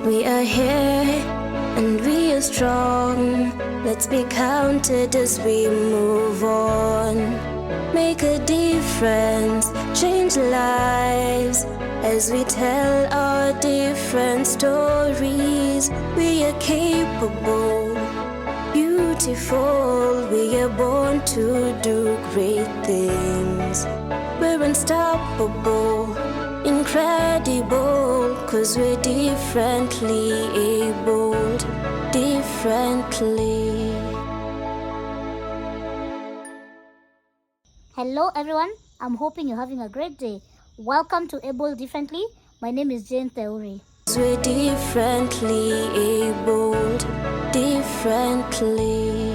We are here and we are strong. Let's be counted as we move on. Make a difference, change lives as we tell our different stories. We are capable, beautiful. We are born to do great things. We're unstoppable, incredible, 'cause we're differently abled, differently. Hello everyone, I'm hoping you're having a great day. Welcome to Able Differently. My name is Jane Theuri. We're differently abled, differently.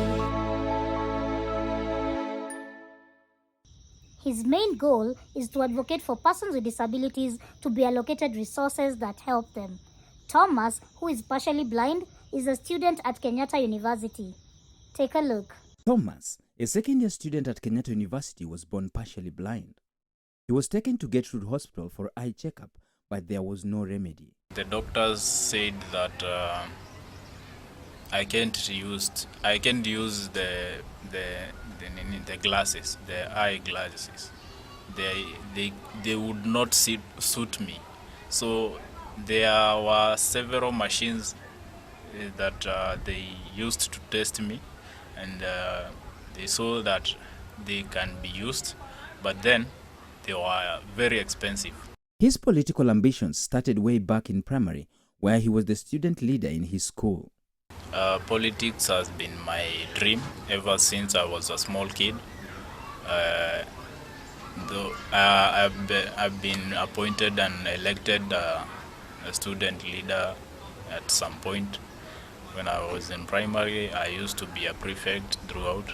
His main goal is to advocate for persons with disabilities to be allocated resources that help them. Thomas, who is partially blind, is a student at Kenyatta University. Take a look. Thomas, a second-year student at Kenyatta University, was born partially blind. He was taken to Gertrude Hospital for eye checkup, but there was no remedy. The doctors said that I can't use the glasses, the eye glasses. They would not suit me. So there were several machines that they used to test me, and they saw that they can be used, but then they were very expensive. His political ambitions started way back in primary, where he was the student leader in his school. Politics has been my dream ever since I was a small kid. I've been appointed and elected a student leader at some point. When I was in primary, I used to be a prefect throughout,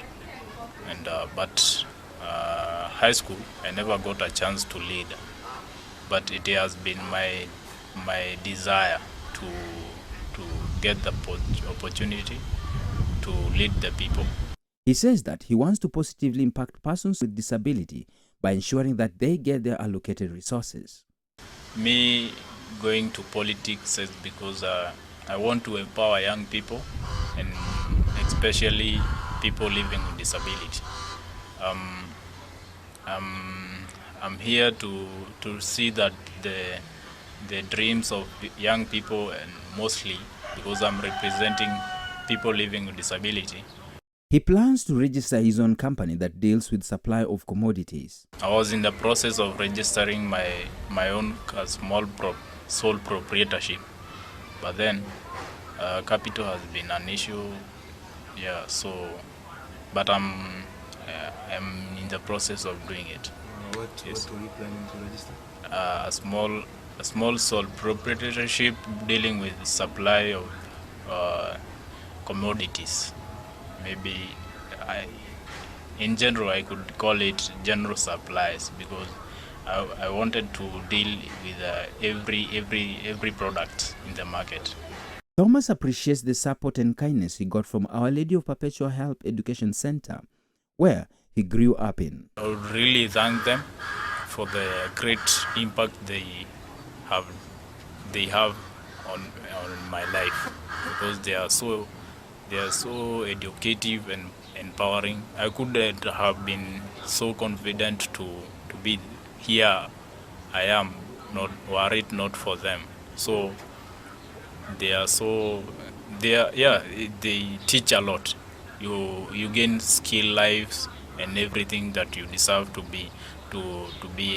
and but high school, I never got a chance to lead. But it has been my desire to get the opportunity to lead the people. He says that he wants to positively impact persons with disability by ensuring that they get their allocated resources. Me going to politics is because I want to empower young people, and especially people living with disability. I'm here to see that the dreams of young people, and mostly because I'm representing people living with disability. He plans to register his own company that deals with supply of commodities. I was in the process of registering my own small sole proprietorship, but then capital has been an issue. Yeah, so but I'm in the process of doing it. What were you planning to register? A small sole proprietorship dealing with the supply of commodities. Maybe in general I could call it general supplies, because I wanted to deal with every product in the market. Thomas appreciates the support and kindness he got from Our Lady of Perpetual Help Education Center, where he grew up in. I would really thank them for the great impact they have on my life, because they are so educative and empowering. I couldn't have been so confident to be here. I am not worried not for them. So they teach a lot. You gain skill lives and everything that you deserve to be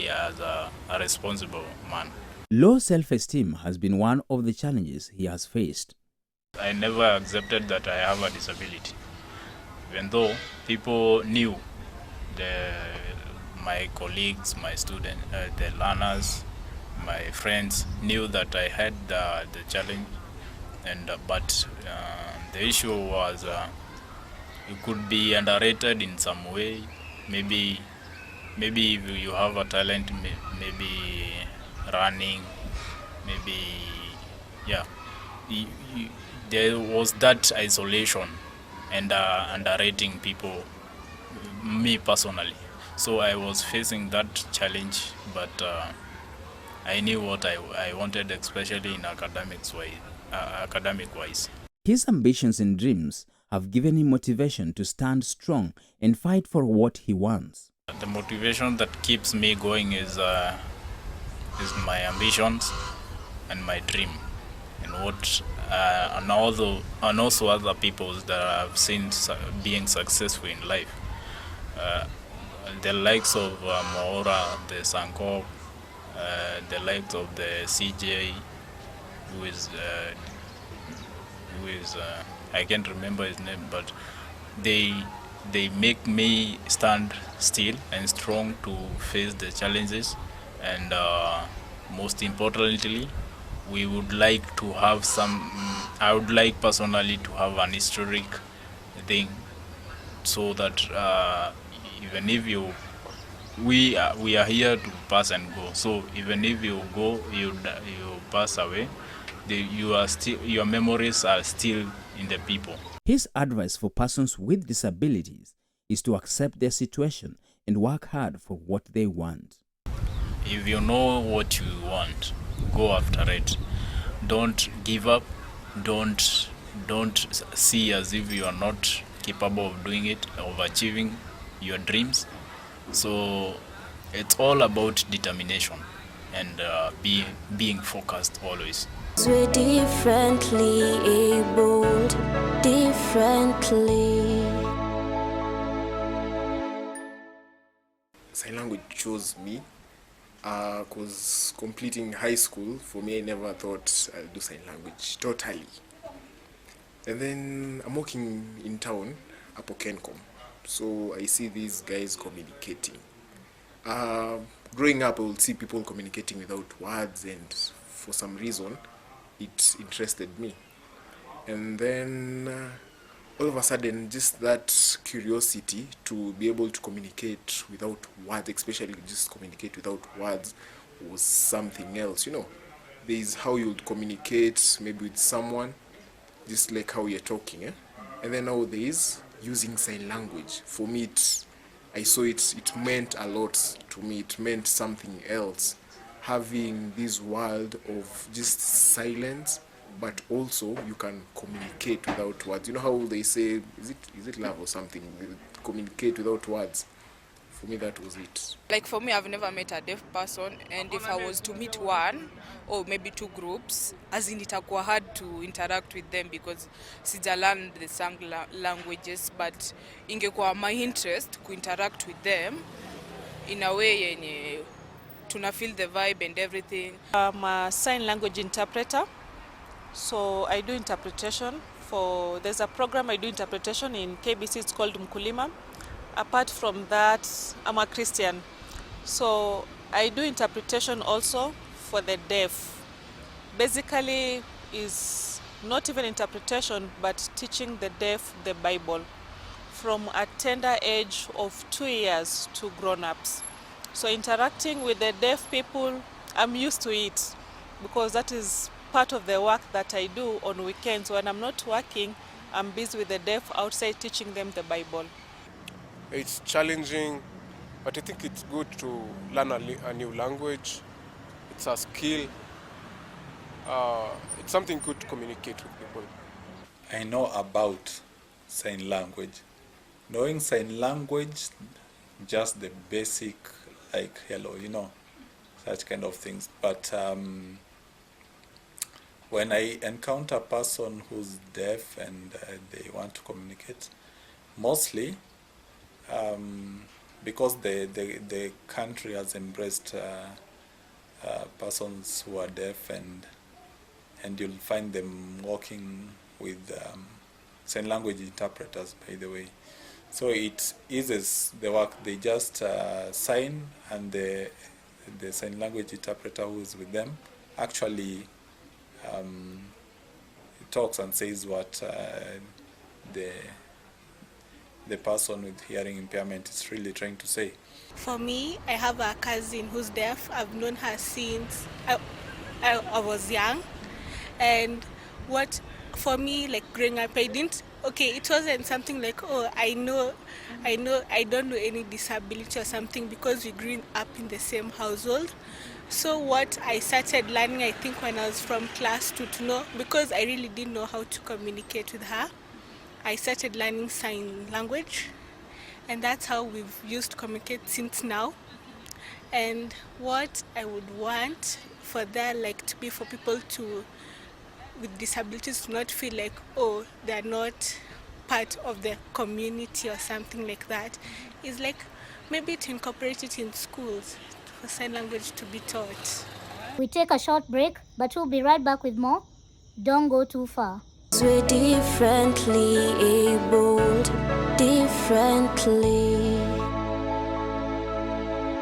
as a responsible man. Low self-esteem has been one of the challenges he has faced. I never accepted that I have a disability, even though people knew, my colleagues, my students, the learners, my friends knew that I had the challenge, and but the issue was you could be underrated in some way. Maybe if you have a talent, maybe running, maybe there was that isolation and underrating people, me personally. So I was facing that challenge, but I knew what I wanted, especially in academics academic-wise. His ambitions and dreams have given him motivation to stand strong and fight for what he wants. The motivation that keeps me going is my ambitions and my dream, and what and also other people that I've seen being successful in life. The likes of Maura, the Sanko, the likes of the CJ, who is I can't remember his name, but they make me stand still and strong to face the challenges, and most importantly, we would like to have I would like personally to have an historic thing, so that even if we are here to pass and go. So even if you go, you pass away, your memories are still in the people. His advice for persons with disabilities is to accept their situation and work hard for what they want. If you know what you want, go after it. Don't give up. Don't see as if you are not capable of doing it, of achieving your dreams. So it's all about determination and being focused always. We're differently abled, differently. Sign language chose me because completing high school, for me, I never thought I'll do sign language totally. And then I'm working in town, up Kencom. So I see these guys communicating. Growing up, I would see people communicating without words, and for some reason, it interested me. And then all of a sudden, just that curiosity to be able to communicate without words, especially just communicate without words, was something else. There's how you would communicate maybe with someone, just like how you're talking. And then nowadays, using sign language, for me, I saw it meant a lot to me. It meant something else. Having this world of just silence, but also you can communicate without words. You know how they say, is it love or something? Communicate without words. For me, that was it. Like for me, I've never met a deaf person, and if I was to meet one or maybe two groups, as in itakuwa hard to interact with them because sija learn the same languages, but ingekuwa my interest to interact with them in a way yenye tuna feel the vibe and everything. I'm a sign language interpreter, so I do interpretation there's a program I do interpretation in KBC, it's called Mkulima. Apart from that, I'm a Christian, so I do interpretation also for the deaf. Basically, is not even interpretation, but teaching the deaf the Bible from a tender age of 2 years to grown-ups. So interacting with the deaf people, I'm used to it because that is part of the work that I do on weekends. When I'm not working, I'm busy with the deaf outside teaching them the Bible. It's challenging, but I think it's good to learn a new language. It's a skill. It's something good to communicate with people. I know about sign language. Knowing sign language, just the basic, like hello, such kind of things. But when I encounter a person who's deaf and they want to communicate, mostly because the country has embraced persons who are deaf, and you'll find them working with sign language interpreters, by the way. So it eases the work. They just sign, and the sign language interpreter who is with them actually talks and says what the person with hearing impairment is really trying to say. For me, I have a cousin who's deaf. I've known her since I was young. And what, for me, like growing up, it wasn't something like, I don't know any disability or something, because we grew up in the same household. So what I started learning, I think when I was from class 2 to know, because I really didn't know how to communicate with her, I started learning sign language, and that's how we've used to communicate since now. And what I would want for there, like, to be for people to with disabilities to not feel like, oh, they're not part of the community or something like that, is like maybe to incorporate it in schools for sign language to be taught. We take a short break, but we'll be right back with more. Don't go too far. We're differently abled, differently.